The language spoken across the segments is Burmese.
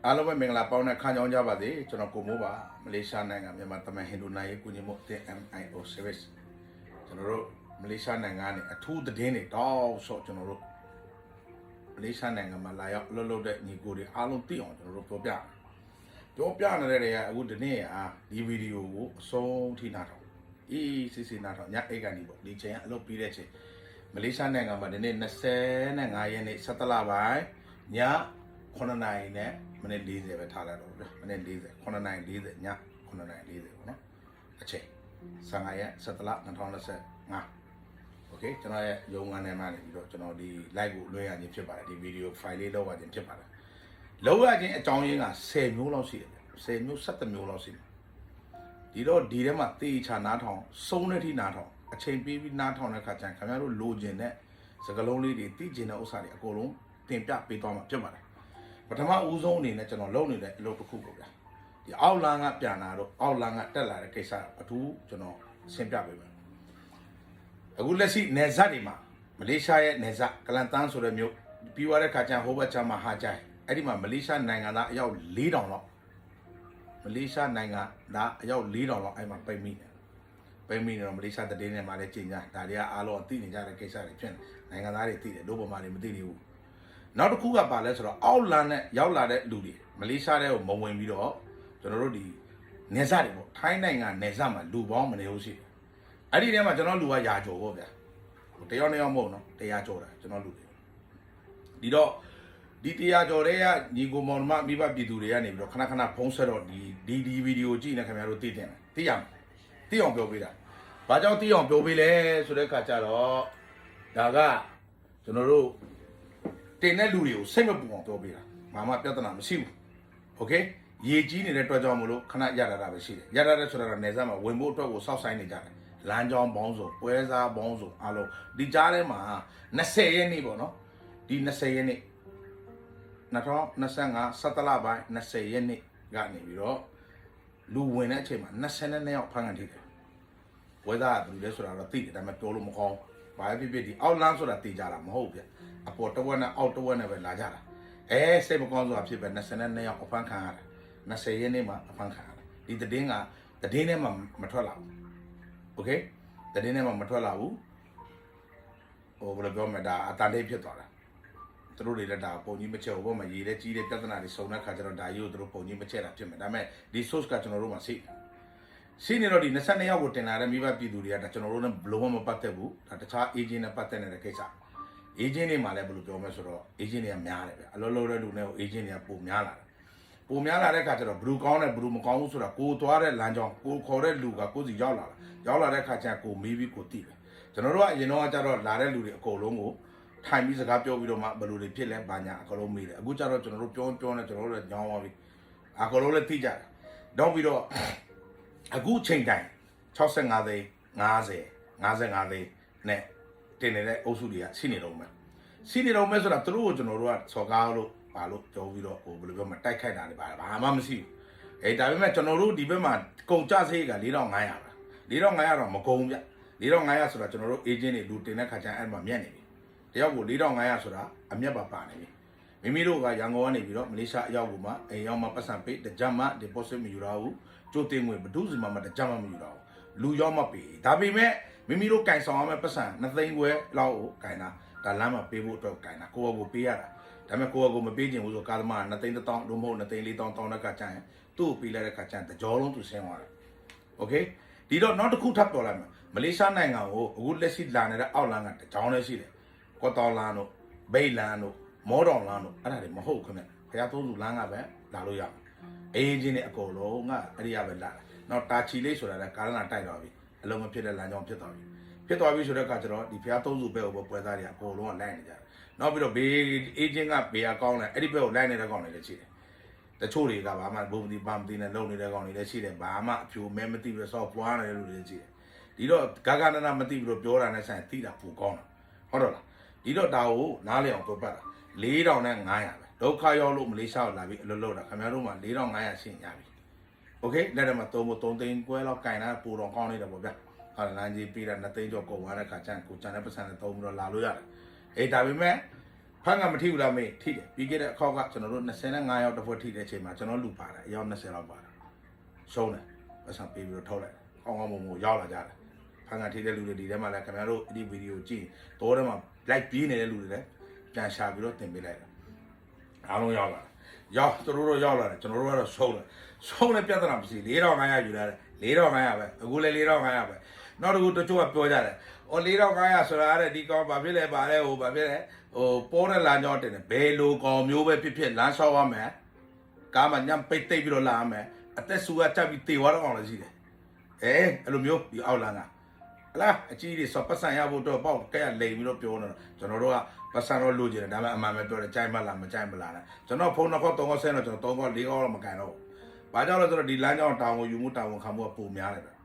အားလုံးပဲမင်္ဂလာပေါင်းတဲ့ခါကြောင်းကြပါစေကျွန်တော်ကိုမိုးပါမလေးရှားနိုင်ငံမြန်မာတမန်ဟင်ဒူနိုင်ရေးကုညီမှု MIO service ကျွန်တော်တို့မလေးရှားနိုင်ငံကနေအထူးသတင်းတွေတောက်လျှောက်ကျွန်တော်တို့မလေးရှားနိုင်ငံမှာလာရောက်လှုပ်လှုပ်တဲ့ညီကိုတွေအားလုံးသိအောင်ကျွန်တော်တို့ပြောပြနေတဲ့တွေကအခုဒီနေ့ဒီဗီဒီယိုကိုအဆုံးထိနားထောင်စီနားထောင်ညအိတ်ကနေပေါ့ဒီချိန်ကအလုပ်ပြီးတဲ့ချိန်မလေးရှားနိုင်ငံမှာဒီနေ့25ရက်နေ့17လပိုင်းည9နာရီနဲ့မိနစ်40ပဲထားလိုက်တော့ဗျမိနစ်40 9နာရီ40ည9နာရီ40ပေါ့နော်အချိန်15ရက်17လ2025 okay ကျွန်တော်ရဲ့ရုံးခန်းထဲမှာနေပြီးတော့ကျွန်တော်ဒီ live ကိုလွှင့်ရခြင်းဖြစ်ပါတယ်ဒီ video file လေးလောက်ရခြင်းဖြစ်ပါတယ်လောက်ရခြင်းအကြောင်းရင်းက10မျိုးလောက်ရှိတယ်10မျိုး17မျိုးလောက်ရှိတယ်ဒီတော့ဒီထဲမှာတေချာနားထောင်စုံတဲ့ထိနားထောင်အချိန်ပြီးနားထောင်တဲ့ခါကျရင်ခင်ဗျားတို့လိုချင်တဲ့စကားလုံးလေးတွေသိချင်တဲ့ဥစ္စာတွေအကုန်လုံးတင်ပြပေးသွားမှာဖြစ်ပါတယ်ပထမဦးဆုံးအနေနဲ့ကျွန်တော်လုပ်နေတဲ့အလုပ်တစ်ခုပေါ့ဗျာဒီအောက်လန်းကပြန်လာတော့အောက်လန်းကတက်လာတဲ့ကိစ္စအထူးကျွန်တော်ရှင်းပြပေးမယ်အခုလက်ရှိနယ်စပ်တွေမှာမလေးရှားရဲ့နယ်စပ်ကလန်တန်းဆိုတဲ့မြို့ပြီးသွားတဲ့ခါကျရင်ဟိုဘက်ချမ်းမှာဟာကြိုင်အဲ့ဒီမှာမလေးရှားနိုင်ငံသားအယောက်4000လောက်မလေးရှားနိုင်ငံသားအယောက်4000လောက်အဲ့မှာပိတ်မိတယ်တော့မလေးရှားတည်င်းထဲမှာလည်းကျင်ညာဒါတွေကအားလုံးအသိနေကြတဲ့ကိစ္စတွေဖြစ်နေနိုင်ငံသားတွေသိတယ်တို့ပေါ်မှာတွေမသိသေးဘူးနောက်တစ်ခုကပါလဲဆိုတော့အောက်လန်နဲ့ရောက်လာတဲ့လူတွေမလေးရှားတဲ့ကိုမဝင်ပြီးတော့ကျွန်တော်တို့ဒီနေစားတွေပေါ့ထိုင်းနိုင်ငံနေစားမှာလူပေါင်းမနေဘူးရှိတယ်အဲ့ဒီထဲမှာကျွန်တော်လူကရာကျော်ပေါ့ဗျာတယောက်နှစ်ယောက်မဟုတ်နော်100ကျော်တာကျွန်တော်လူတွေဒီတော့ဒီ100ကျော်တဲ့ကညီကိုမောင်မမိဘပြည်သူတွေကနေပြီးတော့ခဏဖုံးဆက်တော့ဒီဗီဒီယိုကြည့်နေခင်ဗျားတို့သိတယ်သိရမယ်သိအောင်ပြောပေးတာဘာကြောင့်သိအောင်ပြောပေးလဲဆိုတဲ့အခါကျတော့ဒါကကျွန်တော်တို့တင်တဲ့လူတွေကိုစိတ်မပူအောင်ပြောပေးတာဘာမှပြဿနာမရှိဘူးโอเคရေကြီးနေတဲ့အတွက်ကြောင့်မလို့ခဏရတာပဲရှိတယ်ရတာတဲ့ဆိုတာကနေစားမှာဝင်ဖို့အတွက်ကိုစောက်ဆိုင်နေကြတယ်လမ်းကြောင်းပေါင်းစုံပွဲစားပေါင်းစုံအားလုံးဒီကြားထဲမှာ20ရက်နေ့ပေါ့နော်ဒီ20ရက်နေ့2025 17လပိုင်း20ရက်နေ့ကနေပြီးတော့လူဝင်တဲ့အချိန်မှာ22ယောက်ဖမ်းခံထိတယ်ပွဲစားကဘယ်လိုလဲဆိုတာတော့သိတယ်ဒါပေမဲ့ပြောလို့မကောင်းဘာဖြစ်ဒီအောက်လမ်းဆိုတာသိကြတာမဟုတ်ဗျအပေါ်တစ်ဝက်နဲ့အောက်တစ်ဝက်နဲ့ပဲလာကြတာစိတ်မကောင်းဆိုတာဖြစ်ပဲ22ယောက်အဖမ်းခံရတယ်20ရက်နေ့မှာအဖမ်းခံရတယ်ဒီသတင်းကသတင်းထဲမှာမထွက်လာဘူးโอเคသတင်းထဲမှာမထွက်လာဘူးဘယ်လိုပြောမလဲဒါအတန်လေးဖြစ်သွားတာသူတို့တွေလည်းဒါပုံကြီးမချက်ဘူးပေါ့မရေးတဲ့ကြီးတဲ့ပြဿနာတွေစုံတဲ့ခါကျတော့ဒါကြီးကိုသူတို့ပုံကြီးမချက်တာဖြစ်မယ်ဒါပေမဲ့ဒီ source ကကျွန်တော်တို့မှာရှိနေတော့ဒီ22ယောက်ကိုတင်လာတဲ့မိဘပြည်သူတွေကဒါကျွန်တော်တို့နဲ့ဘလုံးမပတ်သက်ဘူးဒါတခြား agent နဲ့ပတ်သက်နေတဲ့ကိစ္စ agent တွေမှာလည်းဘယ်လိုပြောမလဲဆိုတော့ agent တွေကများတယ်ဗျအလုံးလုံးတဲ့လူတွေကို agent တွေကပုံများလာတယ်ပုံများလာတဲ့ခါကျတော့ဘလူးကောင်းတယ်ဘလူးမကောင်းဘူးဆိုတာကိုသွားတဲ့လမ်းကြောင်းကိုခေါ်တဲ့လူကကိုစီရောက်လာတဲ့ခါကျရင်ကိုမေးပြီးကိုသိတယ်ကျွန်တော်တို့ကအရင်တော့ကျတော့လာတဲ့လူတွေအကုန်လုံးကိုထိုင်ပြီးစကားပြောပြီးတော့မှဘလူးတွေဖြစ်လဲဘာညာအကုန်လုံးမေးတယ်အခုကျတော့ကျွန်တော်တို့ပြောနေကျွန်တော်တို့လည်းညောင်းသွားပြီအကုန်လုံးလည်းသိကြတယ်တော့ပြီးတော့အခုချိန်တိုင်း65သိန်း50 55သိန်းနဲ့တင်နေတဲ့အုပ်စုတွေကရှိနေတော့မယ်ဆိုတာသူတို့ကိုကျွန်တော်တို့ကစော်ကားလို့ပါလို့ပြောပြီးတော့ဘယ်လိုပြောမတိုက်ခိုက်တာတွေပါဘာမှမရှိဘူးဒါပေမဲ့ကျွန်တော်တို့ဒီဘက်မှာကုန်ကြစရိတ်က4500ပါ4500တော့မကုန်ဗျ4500ဆိုတာကျွန်တော်တို့ agent တွေလူတင်တဲ့ခါကျရင်အဲ့မှာမြတ်နေပြီတယောက်ကို4500ဆိုတာအမြတ်ပါနေပြီမိမိတို့ကရန်ကုန်ကနေပြီးတော့မလေးရှားအရောက်ကိုမှအိမ်ရောက်မှပတ်စံပေးတကြမှ deposit မယူရဘူးကျိုးတင်ငွေဘဒုစီမှာတကြမှမယူရဘူးလူရောက်မှပေးဒါပေမဲ့မိမိတို့ကင်ဆောင်ရမယ့်ပတ်စံ2သိန်းခွဲလောက်ကိုကင်တာဒါလမ်းမှာပေးဖို့အတွက်ကင်တာကိုယ့်ကိုပေးရတာဒါပေမဲ့ကိုယ့်ကိုမပေးချင်ဘူးဆိုကားသမား2သိန်း1000လို့မဟုတ်2သိန်း4000တောင်းတဲ့ခါကျရင်သူ့ကိုပေးလိုက်တဲ့ခါကျရင်တကြောလုံးသူဆင်းသွားတယ်โอเคဒီတော့နောက်တစ်ခုထပ်ပြောလိုက်မယ်မလေးရှားနိုင်ငံကိုအခုလက်ရှိလာနေတဲ့အောက်လမ်းကတကြောင်းလည်းရှိတယ်ကော့တောင်လမ်းတို့ဘိတ်လမ်းတို့မောတော်လမ်းတို့အဲ့ဒါတွေမဟုတ်ခင်ဗျဘုရားသုံးစုလမ်းကပဲလာလို့ရမယ်အေးချင်းနဲ့အကုန်လုံးကအဲ့ဒီကပဲလာတယ်နောက်တာချီလေးဆိုတာလည်းကားလမ်းတိုက်သွားပြီအလုံးမဖြစ်တဲ့လမ်းကြောင်းဖြစ်သွားပြီဆိုတဲ့အခါကျတော့ဒီဘုရားသုံးစုဘက်ကိုပွဲသားတွေအကုန်လုံးကလိုက်နေကြတယ်နောက်ပြီးတော့ဘေးအေးချင်းကဘေးအကောင်းတယ်အဲ့ဒီဘက်ကိုလိုက်နေတဲ့ကောင်တွေလည်းရှိတယ်တချို့တွေကဘာမှဘုံမသိနဲ့လုံနေတဲ့ကောင်တွေလည်းရှိတယ်ဘာမှအဖြူမဲမသိပြီးတော့စောက်ပွားနေတဲ့လူတွေလည်းရှိတယ်ဒီတော့ဂဂနနာမသိပြီးတော့ပြောတာနဲ့ဆိုင်သိတာပူကောင်းတာဟုတ်တော့လားဒီတော့ဒါကိုနားလည်အောင်ပြောပတ်တာ4500ပဲဒုက္ခရောက်လို့မလေးရှားကိုလာပြီးအလုပ်လုပ်တာခင်ဗျားတို့မှ4500ရှင်းရပြီโอเคလက်ထက်မှာ3သိန်းခွဲလောက်ကင်တာပူတော့ကောင်းနေတယ်ပေါ့ဗျာဟာလမ်းကြီးပြီးတာ2သိန်းကျော်ကုန်သွားတဲ့ခါကျရင်ကိုချန်တဲ့ပတ်စံနဲ့3ပြီးတော့လာလို့ရတယ်ဒါပေမဲ့ ဖမ်းကမထိဘူးလားမေးထိတယ်ပြီးခဲ့တဲ့အခေါက်ကကျွန်တော်တို့25ရောက်တစ်ဖွဲ့ထိတဲ့အချိန်မှာကျွန်တော်လူပါတယ်အယောက်20လောက်ပါတယ်ရှုံးတယ်ပတ်စံပေးပြီးတော့ထုတ်လိုက်ကောင်းကောင်းမွန်မွန်ရောက်လာကြတယ်ဖမ်းကထိတဲ့လူတွေဒီထဲမှာလည်းခင်ဗျားတို့ဒီဗီဒီယိုကြည့်တော့ထဲမှာ like ပြေးနေတဲ့လူတွေလည်းပြန်ရှာပြီးတော့တင်ပေးလိုက်တယ်အားလုံးရောက်လာရောက်သူတို့တော့ရောက်လာတယ်ကျွန်တော်တို့ကတော့ရှုံးတဲ့ပြဿနာမရှိ4500ယူလာတယ်4500ပဲအခုလည်း4500ပဲနောက်တစ်ခုတချို့ကပြောကြတယ်။အော်4500ဆိုတာတဲ့ဒီကောင်ဘာဖြစ်လဲပါလဲဟိုဘာဖြစ်လဲဟိုပေါ်တဲ့လမ်းကြောင်းတင်တယ်ဘယ်လိုကောင်မျိုးပဲဖြစ်ဖြစ်လမ်းလျှောက်ရမယ်။ကားမှာညံပိတ်သိပ်ပြီးတော့လာရမယ်။အသက်ဆူကတက်ပြီးတေသွားတော့ကောင်လည်းရှိတယ်။အဲ့လိုမျိုးဒီအောက်လမ်းကဟလားအကြီးတွေစောပတ်ဆံရဖို့တော့ပေါ့ကဲလိန်ပြီးတော့ပြောနေတာကျွန်တော်တို့ကပတ်ဆံတော့လိုချင်တယ်ဒါပေမဲ့အမှန်ပဲပြောတယ်ကြိုက်မလားမကြိုက်မလားကျွန်တော်ဖုန်းတော့3ခေါက်ဆင်းတော့ကျွန်တော်3ခေါက်4ခေါက်တော့မကန်တော့။ဘာကြောင့်လဲဆိုတော့ဒီလမ်းကြောင်းတောင်ကိုယူမှုတောင်ကိုခံမှုကပုံများတယ်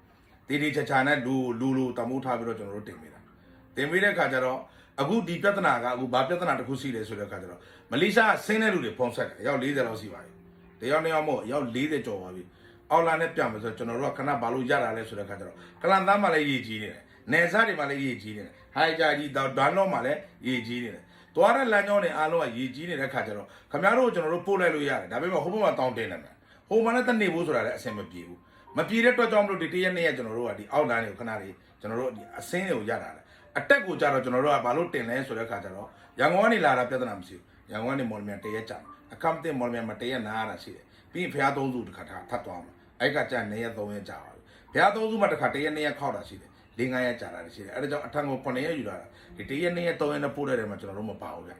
တီချာနဲ့လူတမိုးထားပြီးတော့ကျွန်တော်တို့တင်ပေးတာတင်ပေးတဲ့ခါကျတော့အခုဒီပြဿနာကအခုဘာပြဿနာတစ်ခုရှိလဲဆိုတဲ့ခါကျတော့မလေးရှားဆင်းတဲ့လူတွေဖုံးဆက်တယ်အယောက်40လောက်ရှိပါပြီတယောက်နှစ်ယောက်မို့အယောက်40ကျော်ပါပြီအောက်လာနဲ့ပြန်မယ်ဆိုတော့ကျွန်တော်တို့ကခဏဘာလို့ရတာလဲဆိုတဲ့ခါကျတော့ကလန်သားမှလည်းရေးကြီးနေတယ်နယ်စားတွေမှလည်းရေးကြီးနေတယ်ဟိုင်ဂျာကြီးဒွန်လော့မှလည်းရေးကြီးနေတယ်သွားတဲ့လမ်းကြောင်းတွေအားလုံးကရေးကြီးနေတဲ့ခါကျတော့ခင်ဗျားတို့ကျွန်တော်တို့ပို့လိုက်လို့ရတယ်ဒါပေမဲ့ဟိုဘက်မှာတောင်းတင်နေတယ်ဟိုမှာလည်းတနေဖို့ဆိုတာလည်းအဆင်မပြေဘူးမပြေတဲ့အတွက်ကြောင့်မလို့ဒီတရက်နေ့ကကျွန်တော်တို့ကဒီအောက်လမ်းတွေကိုခဏလေးကျွန်တော်တို့ဒီအစင်းတွေကိုရတာလေအတက်ကိုကြတော့ကျွန်တော်တို့ကဘာလို့တင်လဲဆိုတဲ့ခါကျတော့ရန်ကုန်ကနေလာတာပြဿနာမရှိဘူးရန်ကုန်ကနေမော်လမြိုင်တရက်ကြာအခမ်းတင်မော်လမြိုင်မှာတရက်နားရတာရှိတယ်ပြီးရင်ဖျားသုံးစုတစ်ခါထပ်သွားမှာအဲ့ကကြာ2ရက်3ရက်ကြာပါပြီဖျားသုံးစုမှာတစ်ခါတရက်2ရက်ခောက်တာရှိတယ်4-5ရက်ကြာတာရှိတယ်အဲ့ဒါကြောင့်အထံကို9ရက်ယူလာတာဒီတရက်2ရက်3ရက်နဲ့ပို့တဲ့တယ်မှာကျွန်တော်တို့မပါဘူးဗျ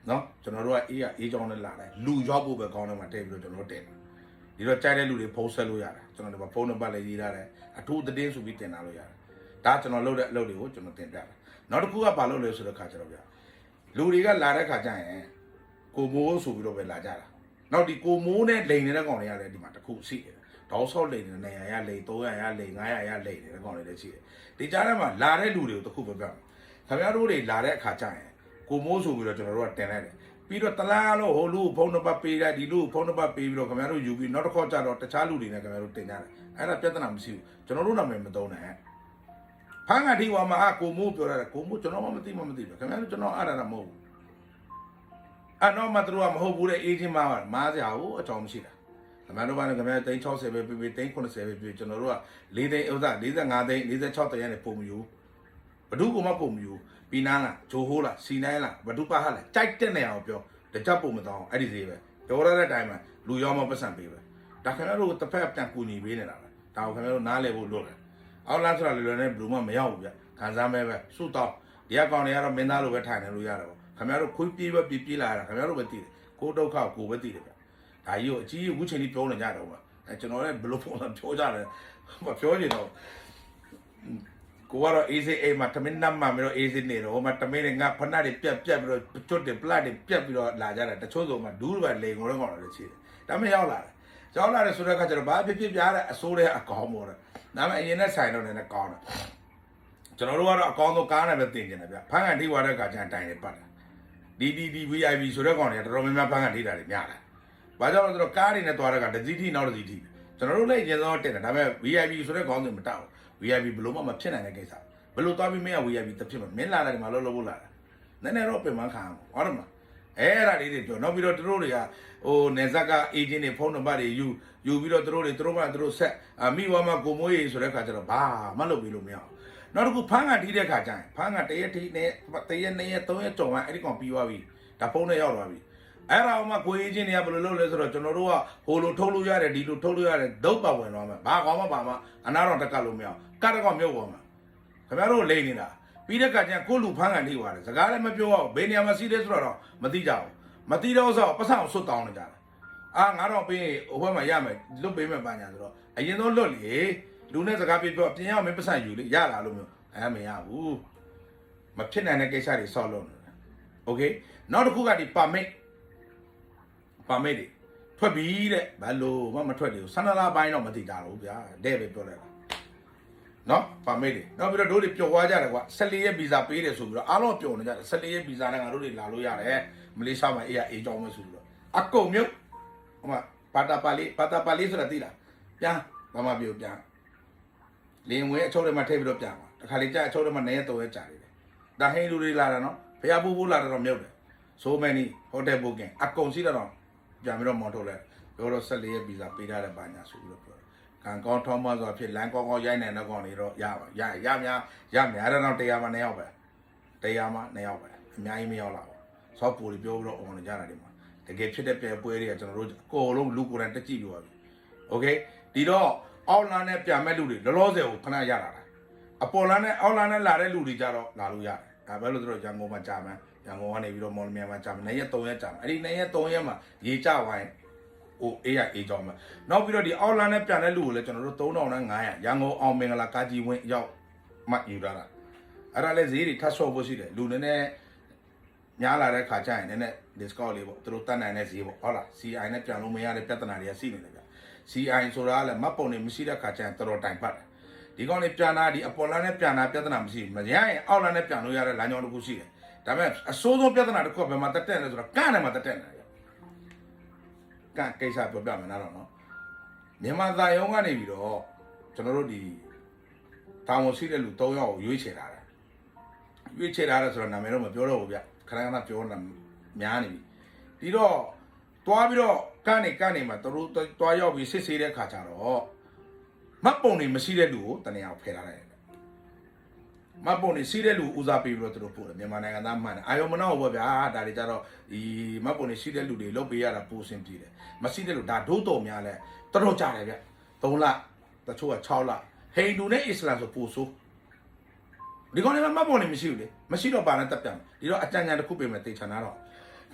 နော်ကျွန်တော်တို့ကအေးကြောင်းနဲ့လာတယ်လူရောက်ဖို့ပဲကောင်းတယ်မှာတည့်ပြီးတော့ကျွန်တော်တို့တင်တယ်ဒီတော့ကြိုက်တဲ့လူတွေဖုန်းဆက်လို့ရတယ်ကျွန်တော်တို့ဖုန်းနံပါတ်လည်းရေးထားတယ်အထူးသတင်းဆိုပြီးတင်လာလို့ရတယ်ဒါကျွန်တော်လုပ်တဲ့အလုပ်တွေကိုကျွန်တော်တင်ပြတယ်နောက်တစ်ခုကဘာလုပ်လဲဆိုတဲ့ခါကျတော့ဗျလူတွေကလာတဲ့ခါကျရင်ကိုမိုးဆိုပြီးတော့ပဲလာကြတာနောက်ဒီကိုမိုးနဲ့လိန်နေတဲ့ကောင်တွေကလည်းဒီမှာတစ်ခုရှိတယ်ဒေါက်ဆော့လိန်နေတဲ့နေရာရလိန်300ရလိန်900ရလိန်နေတဲ့ကောင်တွေလည်းရှိတယ်ဒီကြားထဲမှာလာတဲ့လူတွေကိုတစ်ခုပဲပြောခင်ဗျားတို့တွေလာတဲ့အခါကျရင်ကိုမိုးဆိုပြီးတော့ကျွန်တော်တို့ကတင်လိုက်တယ်ပြီးတော့တလားလို့ဟိုလူဖုန်းနံပါတ်ပေးလိုက်ဒီလူဖုန်းနံပါတ်ပေးပြီးတော့ခင်ဗျားတို့ယူပြီးနောက်တစ်ခေါက်ကျတော့တခြားလူတွေနဲ့ခင်ဗျားတို့တင်ကြတယ်အဲ့ဒါပြဿနာမရှိဘူးကျွန်တော်တို့နာမည်မသုံးနဲ့ဖမ်းကတိဝါမှာကိုမိုးပြောရတယ်ကိုမိုးကျွန်တော်မှမသိဘူးခင်ဗျားတို့ကျွန်တော်အားရတာမဟုတ်ဘူးအဲ့တော့မှတို့ကမဟုတ်ဘူးတဲ့အေဂျင့်မားစရာကိုအကြောင်းမရှိတာခင်ဗျားတို့ကလည်းခင်ဗျား360ပဲပေး390ပဲပေးကျွန်တော်တို့က4သိန်းဥစ္စာ45သိန်း46သိန်းနဲ့ပုံမယူဘဒုကမှပုံမယူပီနာလားဂျိုဟိုးလားစီနိုင်းလားဘဒုပါဟလားကြိုက်တဲ့နေရာကိုပြောတကြပုံမတောင်းအဲ့ဒီဈေးပဲပြောရတဲ့အတိုင်းမှာလူရောမပတ်စံပေးပဲဒါခင်ဗျားတို့တစ်ဖက်ပြန်ကူညီပေးနေတာပဲဒါကိုခင်ဗျားတို့နားလည်ဖို့လုပ်တယ်အောက်လားဆိုတာလွယ်နဲ့ဘလူးမမရောက်ဘူးဗျခံစားမဲပဲစုတော့ဒီအကောင်တွေကတော့မင်းသားလိုပဲထိုင်နေလို့ရတယ်ပေါ့ခင်ဗျားတို့ခွေးပြေးပဲပြေးလာတာခင်ဗျားတို့ပဲသိတယ်ကိုဒုက္ခကိုပဲသိတယ်ဗျဒါကြီးကိုအကြီးအခုချိန်ကြီးပြောနေကြတော့ဗျအဲကျွန်တော်လည်းဘလို့ပုံစံပြောကြတယ်မပြောချင်တော့ကိုကတော့ easy အိမ်မှာတမင်းနမ်းမှာမျိုး easy နေတော့ဟိုမှာတမင်းငါဖနာတွေပြက်ပြီးတော့ကျွတ်တယ်ပလတ်တွေပြက်ပြီးတော့လာကြတယ်တချို့ဆိုမှဒူးပဲလေငုံတော့ကောင်လည်းရှိတယ်ဒါမှရောက်လာတယ်ဆိုတဲ့အခါကျတော့ဘာဖြစ်ပြားတဲ့အစိုးတဲ့အကောင်မို့တယ်ဒါမှအရင်နဲ့ဆိုင်တော့လည်းကောင်းတယ်ကျွန်တော်တို့ကတော့အကောင်းဆုံးကားနဲ့ပဲတင်ကျင်တယ်ဗျဖမ်းကန်ထိသွားတဲ့အခါကျရင်တိုင်နေပတ်တယ်ဒီ VIP ဆိုတဲ့ကောင်တွေကတော်တော်များများဖမ်းကန်ထိတာတွေများတယ်ဘာကြောင့်လဲဆိုတော့ကားတွေနဲ့သွားတဲ့ကတစည်းထိနောက်တစည်းထိကျွန်တော်တို့လည်းအရင်ဆုံးတင်တယ်ဒါပေမဲ့ VIP ဆိုတဲ့ကောင်တွေမတောက်ဘူးVIP ဘလို့မှမဖြစ်နိုင်တဲ့ကိစ္စဘလို့သွားပြီးမင်းက VIP တစ်ဖြစ်မှာမင်းလာတယ်မှာလို့လို့လာတာနည်းနည်းတော့ပြင်ပန်းခံအောင်ဟုတ်တယ်မလားအဲ့ဒါလေးတွေပြောနောက်ပြီးတော့တို့တွေကဟိုနေဇက်ကအေဂျင့်တွေဖုန်းနံပါတ်တွေယူပြီးတော့တို့မှတို့ဆက်မိဝါမကိုမိုးရေးဆိုတဲ့ခါကျတော့ဘာမှလုပ်ပြီးလို့မရအောင်နောက်တစ်ခုဖမ်းကန်ထိတဲ့ခါကျရင်ဖမ်းကန်တရက်ထိနဲ့တရက်2ရက်3ရက်ကြော်မှအဲ့ဒီကောင်ပြီးသွားပြီဒါဖုန်းနဲ့ရောက်သွားပြီအဲ့ဒါမှကိုအေဂျင့်တွေကဘယ်လိုလုပ်လဲဆိုတော့ကျွန်တော်တို့ကဟိုလိုထုတ်လို့ရတယ်ဒီလိုထုတ်လို့ရတယ်ဒုတ်ပါဝင်သွားမှာဘာကောင်းမှပါမှအနာတော်တက်ကလို့မရအောင်ကတ်တော့မြုပ်သွားမှာခင်ဗျားတို့လိမ့်နေတာပြီးတဲ့ကကျန်ကိုလူဖမ်းကန်ထိသွားတယ်စကားလည်းမပြောအောင်ဘယ်နေရာမှာစီးလဲဆိုတော့မသိကြဘူးမသိတော့ဆိုပတ်စံကိုဆွတ်တောင်းနေကြတာငါတော့ပြီးဟိုဘက်မှာရမယ်လွတ်ပေးမယ်ပါညာဆိုတော့အရင်ဆုံးလွတ်လေလူနဲ့စကားပြောပြင်ရအောင်မင်းပတ်စံယူလေရလာလို့မျိုးမရဘူးမဖြစ်နိုင်တဲ့ကိစ္စတွေဆောက်လို့နေတာโอเคနောက်တစ်ခုကဒီပါမစ်တွေထွက်ပြီးတဲ့ဘာလို့မထွက်တယ်ဆန္ဒလာပိုင်းတော့မသိကြတော့ဗျာတဲ့ပဲပြောလိုက်တာနော်ပါမစ်တွေနောက်ပြီးတော့တို့တွေပျော်သွားကြတယ်ကွာ14ရက်ဗီဇာပေးတယ်ဆိုပြီးတော့အားလုံးပျော်နေကြတယ်14ရက်ဗီဇာနဲ့ငါတို့တွေလာလို့ရတယ်မလေးရှားမှာအေးကြောင်းပဲဆိုပြီးတော့အကုန်မြို့ဟိုမှာပါတာပါလေးဆိုတာသိလားပြန်ဘာမှပြောပြန်လင်းဝဲအချုပ်ထဲမှာထည့်ပြီးတော့ပြန်ပါတခါလေကြာအချုပ်ထဲမှာ9ရက်3ရက်ကြာနေတယ်ဒါဟင်းလူတွေလာတာနော်ဖ ဖျားပူပူလာတော့မြုပ်တယ်ဆိုမနီဟိုတယ်ဘုတ်ကင်အကုန်စီတော့ပြန်ပြီးတော့မော်ထုတ်လိုက်ပြောတော့14ရက်ဗီဇာပေးထားတဲ့ပါညာဆိုပြီးတော့ပြောကံကောင်းထောင်းမဆိုဖြစ်လမ်းကောင်းကောင်းရိုက်နိုင်တဲ့ကောင်တွေတော့ရများတော့တရားမှ2ယောက်ပဲတရားမှ2ယောက်ပဲအများကြီးမရောက်လာဘူးဆော့ပူတွေပြောပြီးတော့အောင်နေကြတာဒီမှာတကယ်ဖြစ်တဲ့ပွဲတွေကကျွန်တော်တို့အကုန်လုံးလူကိုယ်တိုင်တက်ကြည့်ပြောပါပြီโอเคဒီတော့အောက်လန်းနဲ့ပြန်မဲ့လူတွေလောလောဆယ်ကိုခဏရလာတာအပေါ်လန်းနဲ့အောက်လန်းနဲ့လာတဲ့လူတွေကြတော့လာလို့ရတယ်ဒါပဲလို့တို့ရန်ကုန်မှာကြာမှန်းရန်ကုန်ကနေပြီးတော့မော်လမြိုင်မှာကြာမှန်း2ရက်3ရက်ကြာမှန်းအဲ့ဒီ2ရက်3ရက်မှာရေကျဝိုင်းဟိုအေးရအေးကြောင်းမှာနောက်ပြီးတော့ဒီအောက်လန်းနဲ့ပြန်တဲ့လူကိုလည်းကျွန်တော်တို့3500ရန်ကုန်အောင်မင်္ဂလာကာကြီးဝင်းရောက်မှယူလာတာအဲ့ဒါလည်းဈေးတွေထပ်ဆော့ဖို့ရှိတယ်လူနည်းနည်းများလာတဲ့ခါကျရင်လည်း discount လေးပေါ့သူတို့တတ်နိုင်တဲ့ဈေးပေါ့ဟုတ်လား CI နဲ့ပြန်လို့မရတဲ့ပြဿနာတွေကရှိနေတယ်ဗျ CI ဆိုတာကလည်းမတ်ပုံတွေမရှိတဲ့ခါကျရင်တော်တော်တိုင်ပတ်တယ်ဒီကောင်လေးပြန်လာဒီအပေါ်လန်းနဲ့ပြန်လာပြဿနာမရှိဘူးမရရင်အောက်လန်းနဲ့ပြန်လို့ရတဲ့လမ်းကြောင်းတစ်ခုရှိတယ်ဒါပေမဲ့အစိုးဆုံးပြဿနာတစ်ခုကဘယ်မှာတက်လဲဆိုတော့ကန့်နဲ့မှာတက်နေတယ်ကန့်ကိစ္စပြောပြမယ်နော်မြန်မာသားရုံးကနေပြီးတော့ကျွန်တော်တို့ဒီတာဝန်ရှိတဲ့လူ3ယောက်ကိုရွေးချယ်လာတယ်ဆိုတော့နာမည်တော့မပြောတော့ဘူးဗျခဏခဏပြောတာများနေပြီဒီတော့တွားပြီးတော့ကနေမှာတို့တွားရောက်ပြီးစစ်ဆေးတဲ့ခါကျတော့မတ်ပုံတွေမရှိတဲ့လူကိုတနေရာဖယ်ထားလိုက်တယ်မတ်ပုံတွေရှိတဲ့လူဦးစားပေးပြီးတော့တို့ပို့တယ်မြန်မာနိုင်ငံသားမှန်တယ်အာယုံမနောက်ဘောဗျာဒါတွေကြတော့ဒီမတ်ပုံတွေရှိတဲ့လူတွေလုတ်ပေးရတာပိုစင်ပြေတယ်မရှိတဲ့လူဒါဒိုးတော်များလဲတော်ကြတယ်ဗျ3လတချို့က6လဟိန္ဒူနဲ့အစ္စလာမ်ဆိုပိုဆိုးဒီကောင်လည်းမတ်ပုံတွေမရှိဘူးလေမရှိတော့ပါနဲ့တက်ပြန်ဒီတော့အကြံဉာဏ်တစ်ခုပြင်မယ်တေချာနာတော့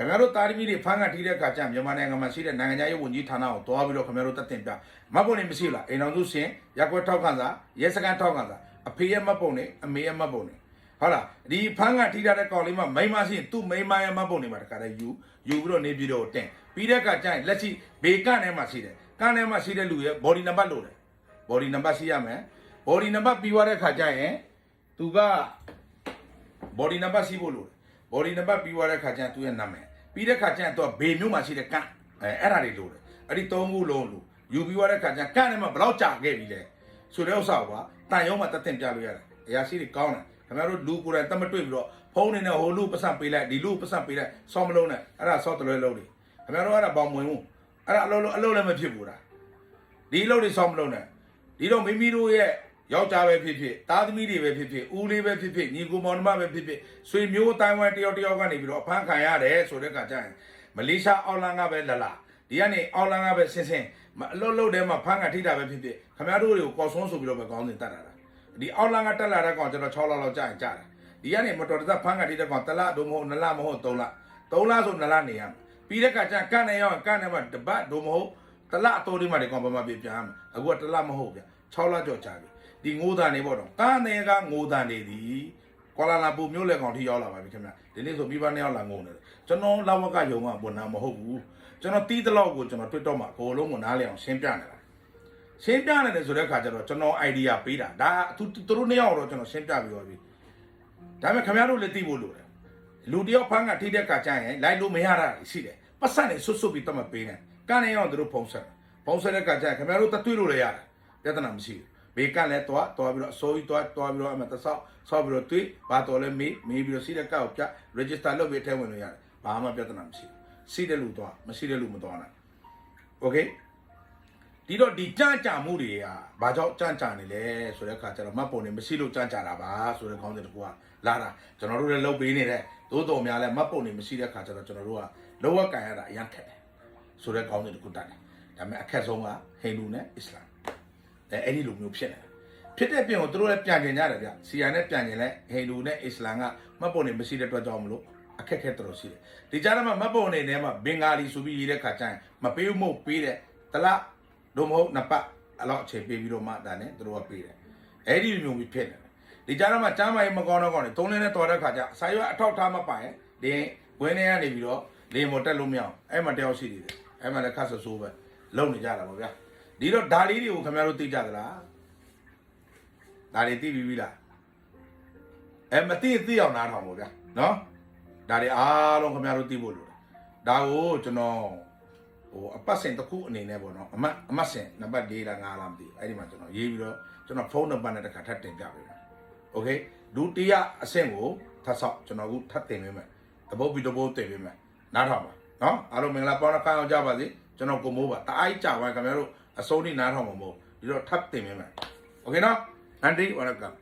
ခင်ဗျားတို့တာရီမီတွေဖမ်းကထိတဲ့အခါကျမြန်မာနိုင်ငံမှာရှိတဲ့နိုင်ငံခြားရေးဝန်ကြီးဌာနကိုတွားပြီးတော့ခင်ဗျားတို့တက်တင်ပြမတ်ပုံတွေမရှိဘူးလားအိမ်တော်စုရှင်ရက်ကွက်ထောက်ခံစာရဲစခန်းထောက်ခံစာအဖေရဲ့မတ်ပုံတွေအမေရဲ့မတ်ပုံတွေဟုတ်လားဒီဖမ်းကထိတဲ့ကောင်လေးမှမိန်းမရှိရင်သူ့မိန်းမရဲ့မတ်ပုံတွေမှာတခါတည်းယူပြီးတော့နေပြီးတော့တင်ပြီးတဲ့အခါကျရင်လက်ရှိဘေကန့်ထဲမှာရှိတယ်ကန့်ထဲမှာရှိတဲ့လူရဲ့ body number လို့တယ် body number ရှိရမယ် body number ပြီးသွားတဲ့အခါကျရင်သူက body number ရှိဖို့လို့ body number ပြီးသွားတဲ့အခါကျရင်သူ့ရဲ့နာမည်ပြီးတဲ့ခါကျရင်သူကဘေမျိုးမှာရှိတဲ့ကန့်အဲ့ဒါတွေလို့တယ်အဲ့ဒီ3ခုလုံးလို့ယူပြီးသွားတဲ့ခါကျရင်ကန့်ထဲမှာဘယ်တော့ကြာခဲ့ပြီလဲဆိုတဲ့ဥစ္စာကတန်ရုံးမှာတက်တင်ပြလို့ရတယ်အရာရှိတွေကောင်းတယ်ခင်ဗျားတို့လူကိုယ်တိုင်တက်မတွေ့ပြီးတော့ဖုန်းနေနဲ့ဟိုလူပတ်စံပေးလိုက်ဒီလူပတ်စံပေးလိုက်ဆောင်းမလုံးနဲ့အဲ့ဒါဆော့တလွဲလုံးတွေခင်ဗျားတို့အဲ့ဒါပေါင်မဝင်ဘူးအဲ့ဒါအလုံးလည်းမဖြစ်ဘူးလားဒီလုံးတွေဆောင်းမလုံးနဲ့ဒီတော့မိမိတို့ရဲ့ယောက်ျားပဲဖြစ်ဖြစ်သားသမီးတွေပဲဖြစ်ဖြစ်ဦးလေးပဲဖြစ်ဖြစ်ညီကိုမောင်နှမပဲဖြစ်ဖြစ်ဆွေမျိုးတိုင်းဝိုင်းတယောက်ကနေပြီးတော့အဖမ်းခံရတယ်ဆိုတဲ့ခါကျရင်မလေးရှားအော်လန်ကပဲလာဒီကနေအော်လန်ကပဲဆင်းအလုံးထဲမှာဖမ်းခံထိတာပဲဖြစ်ဖြစ်ခင်ဗျားတို့တွေကိုကော်ဆွန်းဆိုပြီးတော့ပဲကောင်းစင်တတ်တာဒီအော်လန်ကတက်လာတဲ့ကောင်ကျွန်တော်6လလောက်ကြာရင်ကြာတယ်ဒီကနေမတော်တဆဖမ်းခံထိတဲ့ကောင်1လဒို့မဟုတ်2လမဟုတ်3လ3လဆို2လနေရမယ်ပြီးတဲ့ခါကျကန့်နေရောကန့်နေမှာတပတ်ဒို့မဟုတ်1လအတိုးလေးမှဒီကောင်ဘာမှပြပြန်မှာအခုက1လမဟုတ်ဗျ6လကြော်ကြာပြီဒီငိုးတန်နေပေါ့တော့ကားနေကငိုးတန်နေသည်ကွာလာလာပူမျိုးလက်ကောင်ထိရောက်လာပါပြီခင်ဗျဒီနေ့ဆိုမိဘ2ယောက်လာငိုနေတယ်ကျွန်တော်လာဝကယုံကဝန်နာမဟုတ်ဘူးကျွန်တော်တီးတလောက်ကိုကျွန်တော် Twitter မှာအကုန်လုံးကိုနားလည်အောင်ရှင်းပြနေတာရှင်းပြနေတယ်ဆိုတဲ့အခါကျတော့ကျွန်တော် idea ပေးတာဒါသူတို့2ယောက်တော့ကျွန်တော်ရှင်းပြပြီးပါပြီဒါပေမဲ့ခင်ဗျားတို့လည်းသိဖို့လိုတယ်လူတယောက်ဖမ်းကထိတဲ့အခါကျရင်လိုက်လို့မရတာရှိတယ်ပတ်စံနေဆွတ်ပြီးတတ်မပေးနဲ့ကနေအောင်တို့ဖုံးဆက်တဲ့အခါကျရင်ခင်ဗျားတို့တတွေ့လို့လည်းရတယ်ပြဿနာမရှိဘူးဘေကလည်းတွားပြီးတော့အစိုးရတွားပြီးတော့အမတဆောက်ပြီးတော့တွေ့ဘာတော်လဲမေးပြီးတော့စီးတဲ့ကောက်ပြ register လုပ်ပြီးထဲဝင်လို့ရတယ်ဘာမှပြဿနာမရှိဘူးစီးတဲ့လူတွားမရှိတဲ့လူမတွားနိုင်โอเคဒီတော့ဒီကြကြမှုတွေကဘာကြောင့်ကြနေလဲဆိုတဲ့အခါကျတော့မတ်ပုံတွေမရှိလို့ကြတာပါဆိုတဲ့ခေါင်းစဉ်တစ်ခုကလာတာကျွန်တော်တို့လည်းလုပ်ပေးနေတဲ့သို့တော်များလည်းမတ်ပုံတွေမရှိတဲ့အခါကျတော့ကျွန်တော်တို့ကလောကကန်ရတာအရင်ခက်တယ်ဆိုတဲ့ခေါင်းစဉ်တစ်ခုတက်တယ်ဒါပေမဲ့အခက်ဆုံးကဟိန္ဒူနဲ့အစ္စလာမ်အဲ့ဒီလိုမျိုးဖြစ်နေဖြစ်တဲ့ပြင်ကိုသူတို့လည်းပြန်ကျင်ကြတယ်ဗျစီယာနဲ့ပြန်ကျင်လဲဟိန္ဒူနဲ့အစ္စလာမ်ကမတ်ပုံတွေမရှိတဲ့အတွက်ကြောင့်မလို့အခက်ခဲတော်ရှိတယ်ဒီကြားထဲမှာမတ်ပုံတွေထဲမှာဘင်္ဂါလီဆိုပြီးရေးတဲ့ခါကျရင်မပေးဘူးမဟုတ်ပေးတယ်တလားဒုမဟုတ်နှစ်ပတ်အလောက်အချိန်ပေးပြီးတော့မှဒါနဲ့သူတို့ကပေးတယ်အဲ့ဒီလိုမျိုးဖြစ်နေတယ်ဒီကြားထဲမှာကျမ်းမာရေးမကောင်းတော့ကောင်တွေသုံးလင်းနဲ့တော်တဲ့ခါကျစာရွက်အထောက်ထားမပိုင်ဒီဝင်းထဲကနေပြီးတော့လေမတက်လို့မရအောင်အဲ့မှာတယောက်ရှိသေးတယ်အဲ့မှာလည်းခတ်ဆိုးပဲလုံနေကြတာပေါ့ဗျာဒီတော့ဓာလီတွေကိုခင်ဗျားတို့သိကြသလားဓာလီသိပြီလားမသိအောင်နားထောင်ပါဗျာနော်ဒါတွေအားလုံးခင်ဗျားတို့သိဖို့လိုတယ်ဒါကိုကျွန်တော်အပတ်စဉ်တစ်ခုအနေနဲ့ပေါ့နော်အမတ်စဉ်နံပါတ်4လား5လားမသိဘူးအဲ့ဒီမှာကျွန်တော်ရေးပြီးတော့ကျွန်တော်ဖုန်းနံပါတ်နဲ့တစ်ခါထပ်တင်ပြပေးမယ်โอเคဒုတိယအဆင့်ကို ထပ်ဆောက်ကျွန်တော်အခုထပ်တင်ပေးမယ်တပုတ်ပြီးတပုတ်တင်ပေးမယ်နားထောင်ပါနော်အားလုံးမင်္ဂလာပေါင်းတစ်ခါအောင်ကြပါစေကျွန်တော်ကိုမိုးပါတအားကြပါခင်ဗျားတို့အစိုးရနားထောင်မှာမဟုတ်ဒီတော့ထပ်တင်ပေးမယ်โอเคနော်အန်တီဝါလကမ်